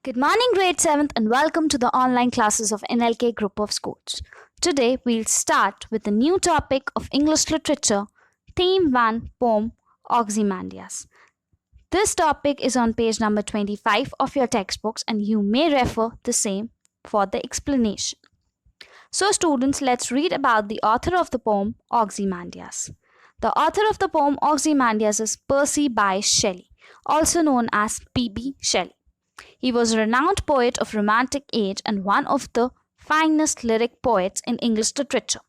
Good morning, grade 7th, and welcome to the online classes of NLK Group of Schools. Today, we'll start with the new topic of English literature, Theme 1, Poem Ozymandias. This topic is on page number 25 of your textbooks, and you may refer the same for the explanation. So, students, let's read about the author of the poem Ozymandias. The author of the poem Ozymandias is Percy Bysshe Shelley, also known as P.B. Shelley. He was a renowned poet of Romantic age and one of the finest lyric poets in English literature.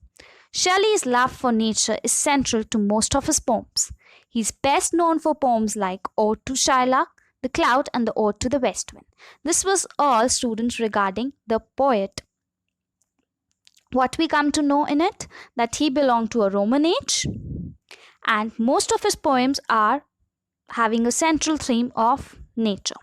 Shelley's love for nature is central to most of his poems. He is best known for poems like Ode to Shylock, The Cloud, and the Ode to the West Wind. This was all, students, regarding the poet. What we come to know in it, that he belonged to a Roman age, and most of his poems are having a central theme of nature.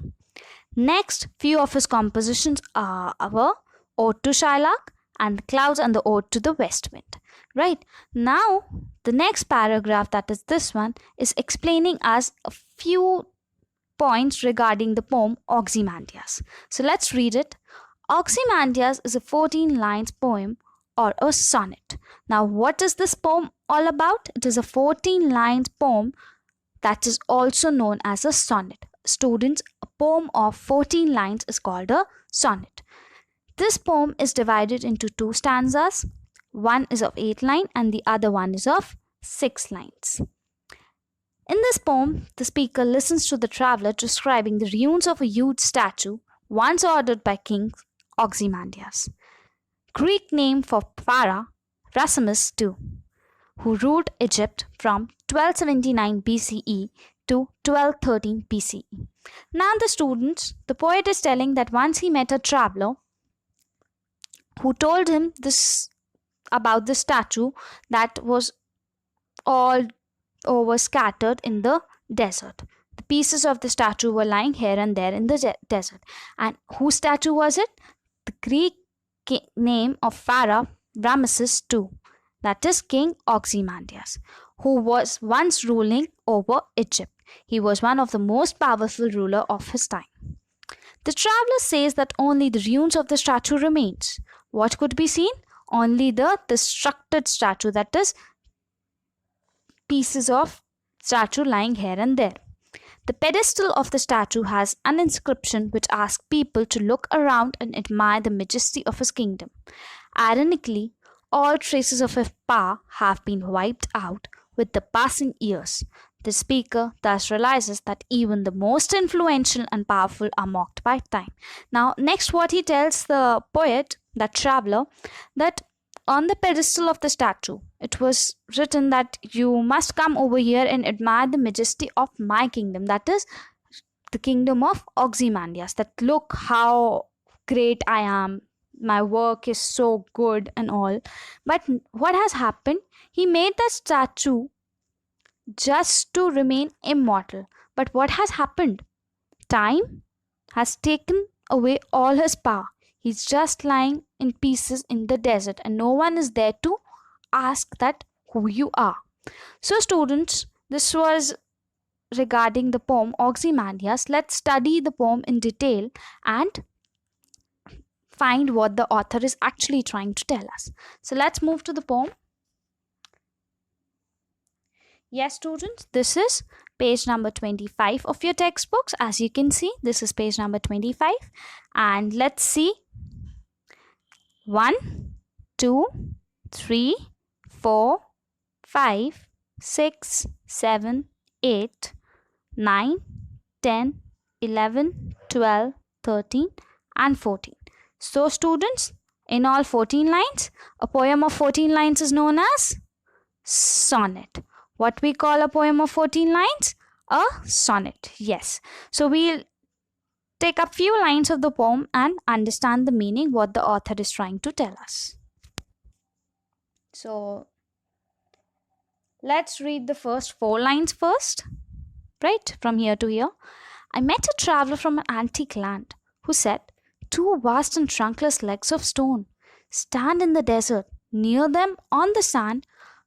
Next, few of his compositions are our Ode to Shylock and The Clouds and the Ode to the West Wind. Right, now the next paragraph, that is this one, is explaining us a few points regarding the poem Ozymandias. So let's read it. Ozymandias is a 14 lines poem or a sonnet. Now what is this poem all about? It is a 14 lines poem that is also known as a sonnet. Students, a poem of 14 lines is called a sonnet. This poem is divided into two stanzas. One is of 8 lines and the other one is of 6 lines. In this poem, the speaker listens to the traveler describing the ruins of a huge statue once ordered by King Ozymandias, Greek name for Pharaoh Ramesses II, who ruled Egypt from 1279 BCE to 1213 BCE. Now the poet is telling that once he met a traveler who told him this about the statue that was all over scattered in the desert. The pieces of the statue were lying here and there in the desert. And whose statue was it? The Greek name of Pharaoh Ramesses II, that is King Ozymandias, who was once ruling over Egypt. He was one of the most powerful ruler of his time. The traveler says that only the ruins of the statue remains. What could be seen? Only the destructed statue, that is pieces of statue lying here and there. The pedestal of the statue has an inscription which asks people to look around and admire the majesty of his kingdom. Ironically, all traces of his power have been wiped out with the passing years. The speaker thus realizes that even the most influential and powerful are mocked by time. Now, next what he tells the poet, that traveler, that on the pedestal of the statue, it was written that you must come over here and admire the majesty of my kingdom, that is the kingdom of Ozymandias, that look how great I am, my work is so good and all. But what has happened? He made the statue just to remain immortal. But what has happened? Time has taken away all his power. He's just lying in pieces in the desert and no one is there to ask that who you are. So students, this was regarding the poem Ozymandias. Let's study the poem in detail and find what the author is actually trying to tell us. So let's move to the poem. Yes, students, this is page number 25 of your textbooks. As you can see, this is page number 25. And let's see. 1, 2, 3, 4, 5, 6, 7, 8, 9, 10, 11, 12, 13, and 14. So, students, in all 14 lines, a poem of 14 lines is known as sonnet. What we call a poem of 14 lines? A sonnet. Yes. So we'll take a few lines of the poem and understand the meaning, what the author is trying to tell us. So let's read the first 4 lines first. Right, from here to here. I met a traveler from an antique land who said, 2 vast and trunkless legs of stone stand in the desert. Near them on the sand,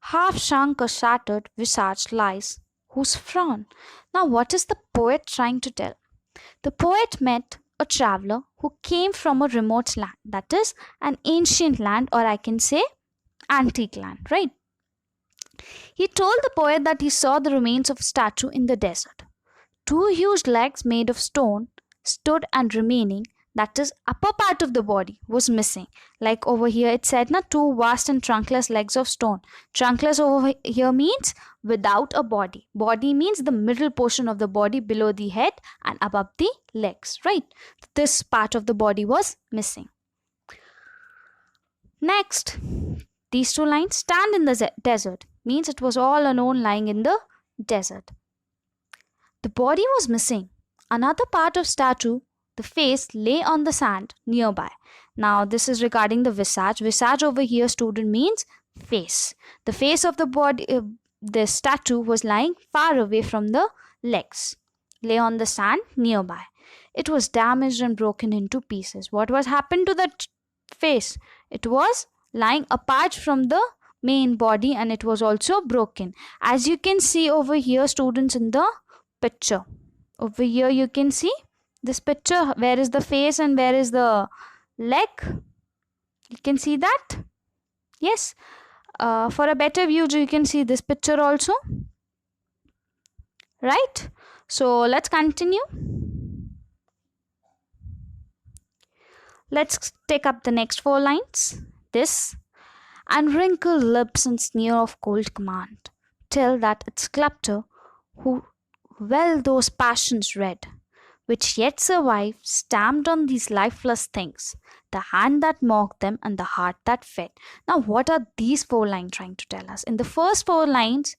half shrunk or shattered visage lies, whose frown. Now what is the poet trying to tell? The poet met a traveler who came from a remote land, that is, an ancient land, or I can say antique land, right? He told the poet that he saw the remains of a statue in the desert. Two huge legs made of stone stood, and remaining, that is, upper part of the body was missing. Like over here it said na, two vast and trunkless legs of stone. Trunkless over here means without a body. Body means the middle portion of the body below the head and above the legs, right? This part of the body was missing. Next, these two lines, stand in the desert, means it was all alone lying in the desert. The body was missing. Another part of statue, the face, lay on the sand nearby. Now this is regarding the visage. Visage over here, student, means face. The face of the body, the statue was lying far away from the legs, lay on the sand nearby. It was damaged and broken into pieces. What was happened to the face? It was lying apart from the main body, and it was also broken. As you can see over here, students, in the picture. Over here you can see this picture. Where is the face and where is the leg? You can see that? Yes. For a better view, you can see this picture also. Right? So let's continue. Let's take up the next four lines. This, and wrinkled lips and sneer of cold command, till that its sculptor, who well those passions read, which yet survive, stamped on these lifeless things, the hand that mocked them and the heart that fed. Now, what are these four lines trying to tell us? In the first four lines,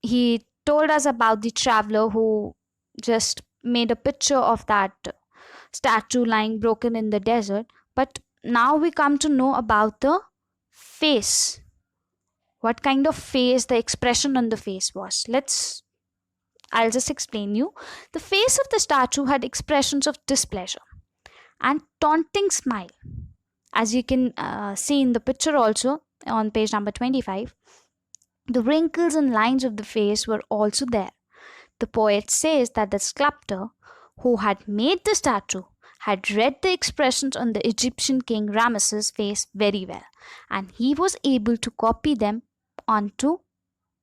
he told us about the traveler who just made a picture of that statue lying broken in the desert. But now we come to know about the face. What kind of face, the expression on the face was. I'll just explain you. The face of the statue had expressions of displeasure and taunting smile. As you can see in the picture also on page number 25, the wrinkles and lines of the face were also there. The poet says that the sculptor who had made the statue had read the expressions on the Egyptian king Ramesses' face very well, and he was able to copy them onto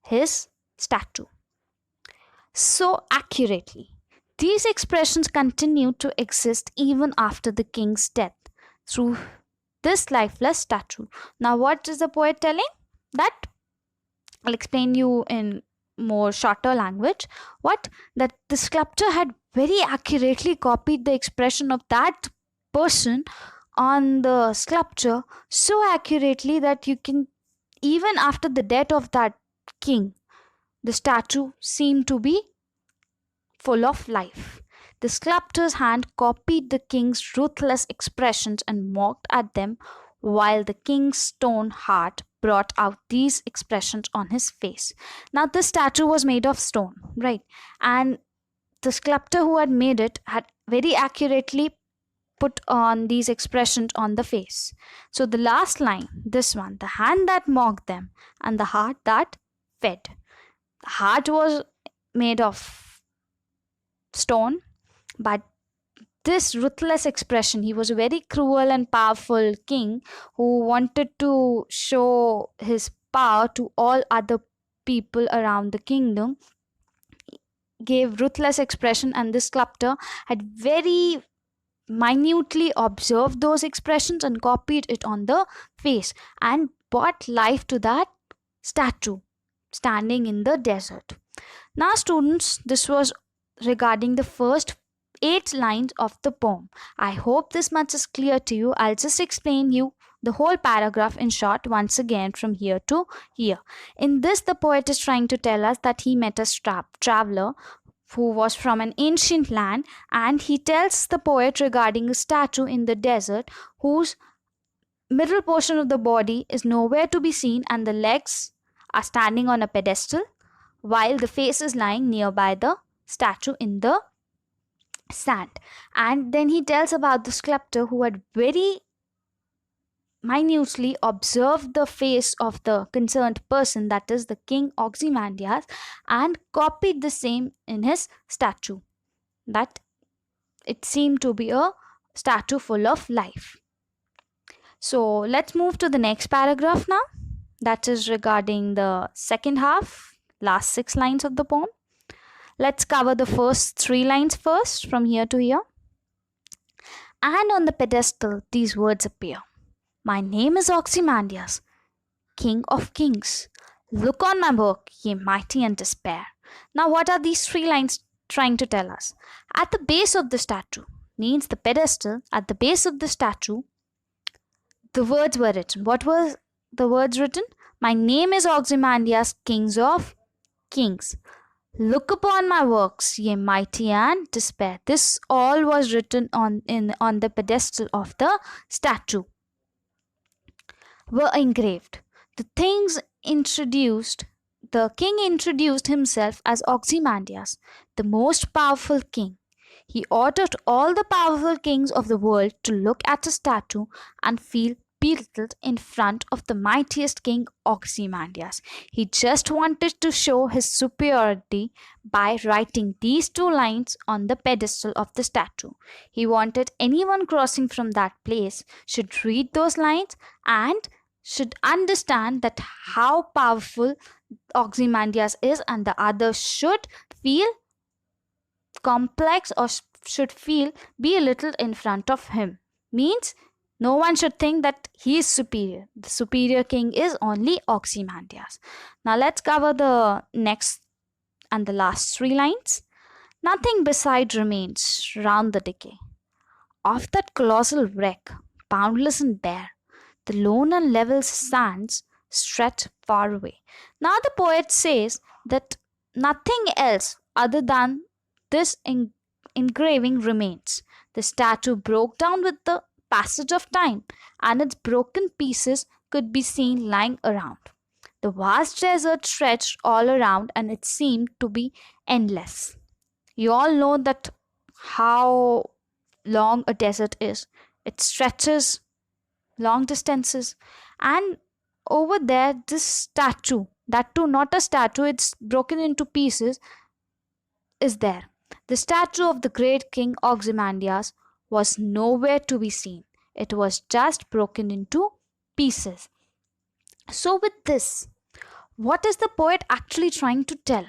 his statue so accurately. These expressions continued to exist even after the king's death through this lifeless statue. Now, what is the poet telling? That I'll explain you in more shorter language. That the sculptor had very accurately copied the expression of that person on the sculpture so accurately that you can, even after the death of that king, the statue seemed to be full of life. The sculptor's hand copied the king's ruthless expressions and mocked at them, while the king's stone heart brought out these expressions on his face. Now, this statue was made of stone, right? And the sculptor who had made it had very accurately put on these expressions on the face. So the last line, this one, the hand that mocked them and the heart that fed. The heart was made of stone, but this ruthless expression, he was a very cruel and powerful king who wanted to show his power to all other people around the kingdom, gave ruthless expression, and this sculptor had very minutely observed those expressions and copied it on the face and brought life to that statue standing in the desert. Now, students, this was regarding the first 8 lines of the poem. I hope this much is clear to you. I'll just explain you the whole paragraph in short once again from here to here. In this, the poet is trying to tell us that he met a traveler who was from an ancient land, and he tells the poet regarding a statue in the desert whose middle portion of the body is nowhere to be seen and the legs are standing on a pedestal while the face is lying nearby the statue in the sand. And then he tells about the sculptor who had very minutely observed the face of the concerned person, that is the king Ozymandias, and copied the same in his statue. That it seemed to be a statue full of life. So let's move to the next paragraph now. That is regarding the second half, last 6 lines of the poem. Let's cover the first 3 lines first, from here to here. And on the pedestal, these words appear. My name is Ozymandias, King of Kings. Look on my work, ye mighty and despair. Now, what are these 3 lines trying to tell us? At the base of the statue, means the pedestal, at the base of the statue, the words were written. What were the words written? My name is Ozymandias, King of Kings. Look upon my works, ye mighty and despair. This all was written on the pedestal of the statue, were engraved. The king introduced himself as Ozymandias, the most powerful king. He ordered all the powerful kings of the world to look at a statue and feel belittled in front of the mightiest king, Ozymandias. He just wanted to show his superiority by writing these 2 lines on the pedestal of the statue. He wanted anyone crossing from that place should read those lines and should understand that how powerful Ozymandias is, and the others should feel complex or should feel belittled in front of him. Means no one should think that he is superior. The superior king is only Ozymandias. Now let's cover the next and the last 3 lines. Nothing beside remains round the decay of that colossal wreck, boundless and bare. The lone and level sands stretch far away. Now the poet says that nothing else other than this engraving remains. The statue broke down with the passage of time, and its broken pieces could be seen lying around. The vast desert stretched all around, and it seemed to be endless. You all know that how long a desert is. It stretches long distances, and over there, this statue, that too not a statue, it's broken into pieces, is there. The statue of the great king Ozymandias was nowhere to be seen. It was just broken into pieces. So with this, what is the poet actually trying to tell?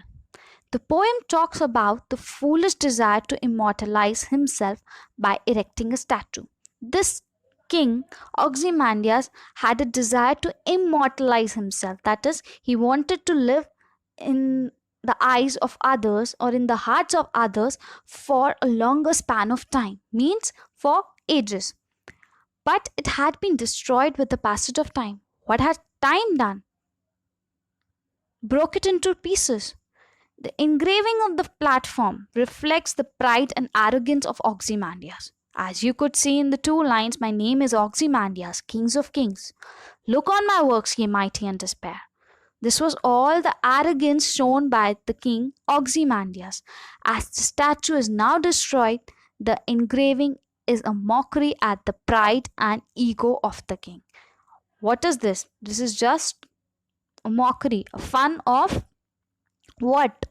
The poem talks about the foolish desire to immortalize himself by erecting a statue. This king Ozymandias had a desire to immortalize himself. That is, he wanted to live in the eyes of others or in the hearts of others for a longer span of time, means for ages. But it had been destroyed with the passage of time. What had time done? Broke it into pieces. The engraving of the platform reflects the pride and arrogance of Ozymandias. As you could see in the 2 lines, my name is Ozymandias, King of Kings. Look on my works, ye mighty and despair. This was all the arrogance shown by the king Ozymandias. As the statue is now destroyed, the engraving is a mockery at the pride and ego of the king. What is this? This is just a mockery, a fun of what?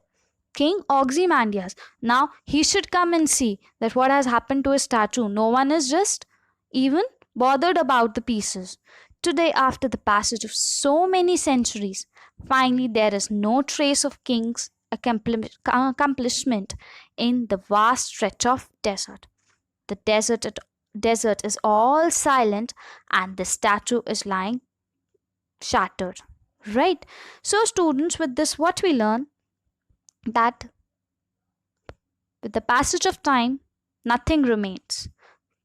King Ozymandias. Now he should come and see that what has happened to his statue. No one is just even bothered about the pieces. Today, after the passage of so many centuries, finally there is no trace of king's accomplishment in the vast stretch of desert. The desert is all silent, and the statue is lying shattered. Right? So students, with this what we learn? That with the passage of time, nothing remains.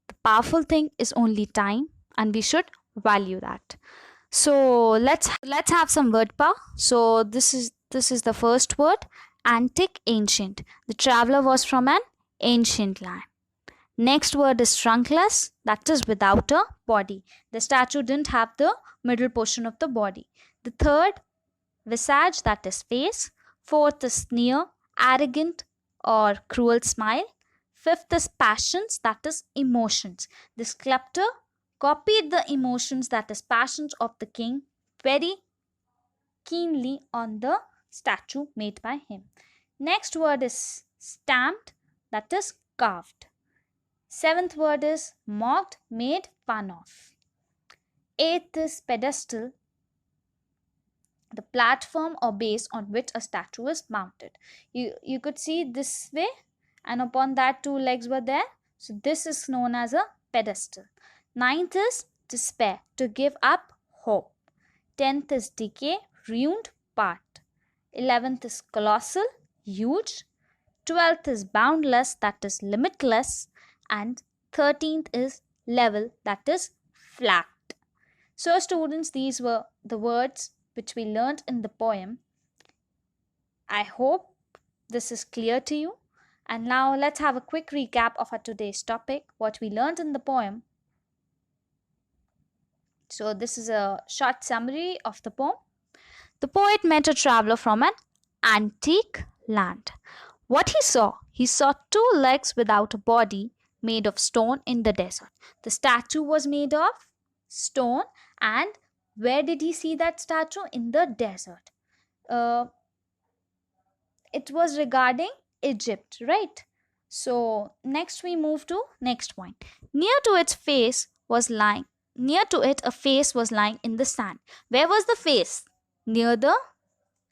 The powerful thing is only time, and we should value that. So let's have some word power. So this is the first word, antique, ancient. The traveler was from an ancient land. Next word is trunkless, that is without a body. The statue didn't have the middle portion of the body. The third, visage, that is face. Fourth is sneer, arrogant or cruel smile. Fifth is passions, that is emotions. The sculptor copied the emotions, that is passions of the king, very keenly on the statue made by him. Next word is stamped, that is carved. Seventh word is mocked, made fun of. Eighth is pedestal, the platform or base on which a statue is mounted. You could see this way, and upon that two legs were there. So this is known as a pedestal. Ninth is despair, to give up hope. 10th is decay, ruined part. 11th is colossal, huge. 12th is boundless, that is limitless. And 13th is level, that is flat. So students, these were the words which we learnt in the poem. I hope this is clear to you. And now let's have a quick recap of our today's topic, what we learnt in the poem. So this is a short summary of the poem. The poet met a traveler from an antique land. What he saw two legs without a body made of stone in the desert. The statue was made of stone, and where did he see that statue? In the desert. It was regarding Egypt, right? So next we move to next point. Near to it, a face was lying in the sand. Where was the face? Near the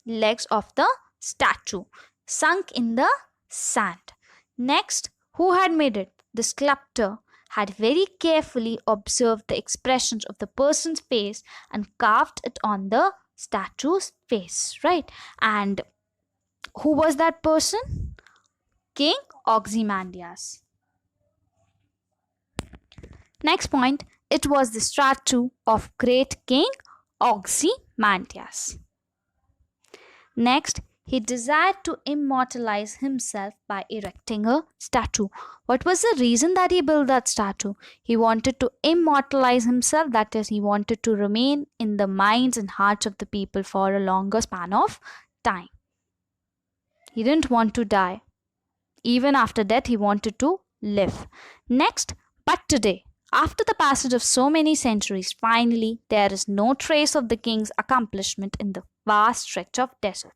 legs of the statue, sunk in the sand. Next, who had made it? The sculptor had very carefully observed the expressions of the person's face and carved it on the statue's face, right? And who was that person? King Ozymandias. Next point, it was the statue of great King Ozymandias. Next, he desired to immortalize himself by erecting a statue. What was the reason that he built that statue? He wanted to immortalize himself, that is, he wanted to remain in the minds and hearts of the people for a longer span of time. He didn't want to die. Even after death, he wanted to live. Next, but today, after the passage of so many centuries, finally, there is no trace of the king's accomplishment in the vast stretch of desert.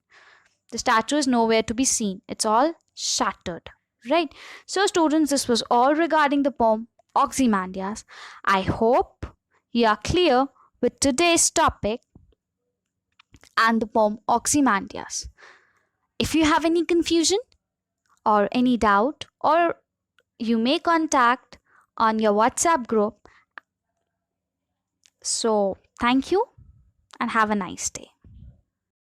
The statue is nowhere to be seen. It's all shattered, right? So students, this was all regarding the poem Ozymandias. I hope you are clear with today's topic and the poem Ozymandias. If you have any confusion or any doubt, or you may contact on your WhatsApp group. So thank you and have a nice day.